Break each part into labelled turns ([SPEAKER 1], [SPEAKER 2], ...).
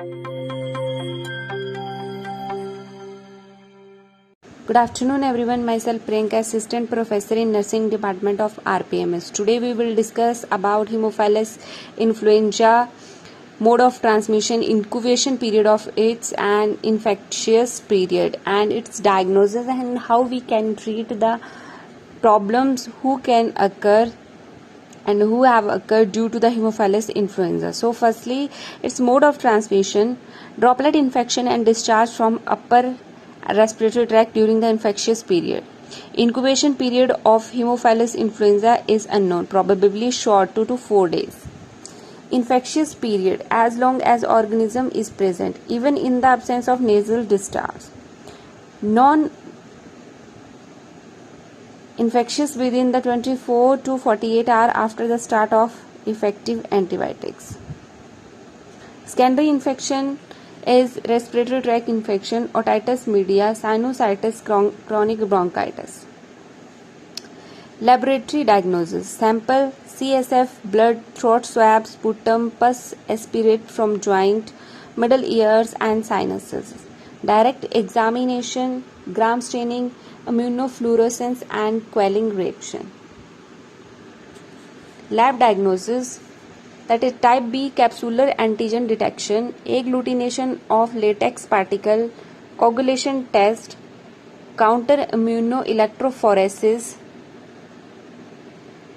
[SPEAKER 1] Good afternoon everyone, myself Priyanka, Assistant Professor in Nursing Department of RPMS. Today we will discuss about Haemophilus influenza, mode of transmission, incubation period of its and infectious period and its diagnosis and how we can treat the problems who can occur and who have occurred due to the Haemophilus influenza. So firstly, its mode of transmission, droplet infection and discharge from upper respiratory tract during the infectious period. Incubation period of Haemophilus influenza is unknown, probably short 2 to 4 days. Infectious period, as long as organism is present, even in the absence of nasal discharge. Non-infectious within the 24 to 48 hours after the start of effective antibiotics. Secondary infection is respiratory tract infection, otitis media, sinusitis, chronic bronchitis. Laboratory diagnosis: sample CSF, blood, throat swab, sputum, pus aspirate from joint, middle ears and sinuses. Direct examination, gram staining, immunofluorescence and quelling reaction. Lab diagnosis, that is type B capsular antigen detection, agglutination of latex particle, coagulation test, counter immunoelectrophoresis,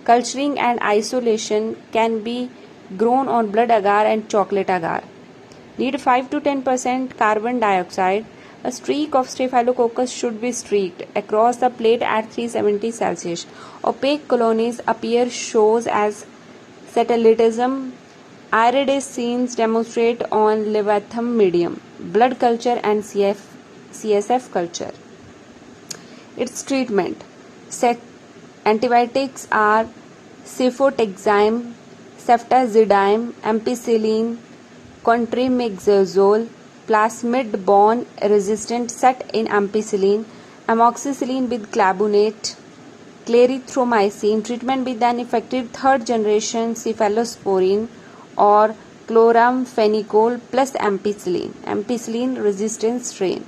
[SPEAKER 1] culturing and isolation can be grown on blood agar and chocolate agar. Need 5 to 10% carbon dioxide. A streak of Staphylococcus should be streaked across the plate at 370 Celsius. Opaque colonies appear, shows as satellitism. Iridescenes demonstrate on Leviathan medium. Blood culture and CSF culture. Its treatment: antibiotics are cefotaxime, ceftazidime, ampicillin, cotrimoxazole, plasmid-borne resistant set in ampicillin, amoxicillin with clavulate, clarithromycin. Treatment with an effective third generation cephalosporin or chloramphenicol plus ampicillin resistant strain.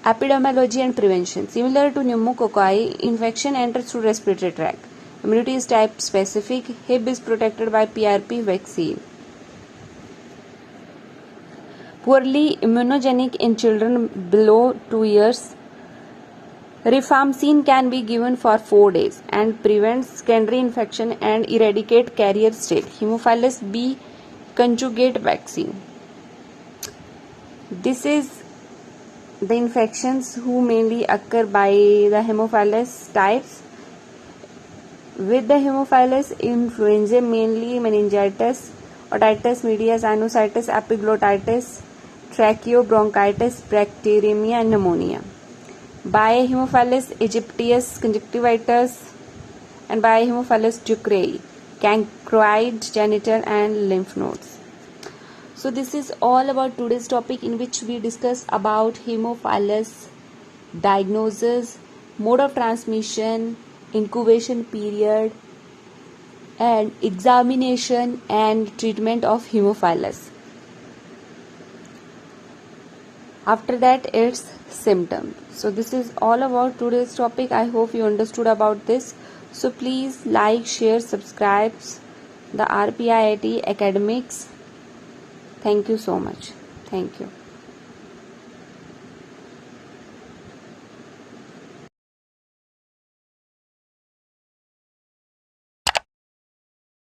[SPEAKER 1] Epidemiology and prevention. Similar to pneumococci, infection enters through respiratory tract. Immunity is type specific. Hib is protected by PRP vaccine. Poorly immunogenic in children below 2 years. Rifampicin can be given for 4 days and prevents secondary infection and eradicate carrier state. Haemophilus B conjugate vaccine. This is the infections who mainly occur by the Haemophilus types. With the Haemophilus influenza, mainly meningitis, otitis media, sinusitis, epiglottitis, tracheobronchitis, bacteremia and pneumonia. By Haemophilus aegyptius, conjunctivitis, and by Haemophilus ducreyi, cancroid, genital and lymph nodes. So this is all about today's topic, in which we discuss about Haemophilus diagnosis, mode of transmission, incubation period and examination and treatment of Haemophilus. After that, its symptoms. So this is all about today's topic. I hope you understood about this. So please like, share, subscribe the RPIIT Academics. Thank you so much. Thank you.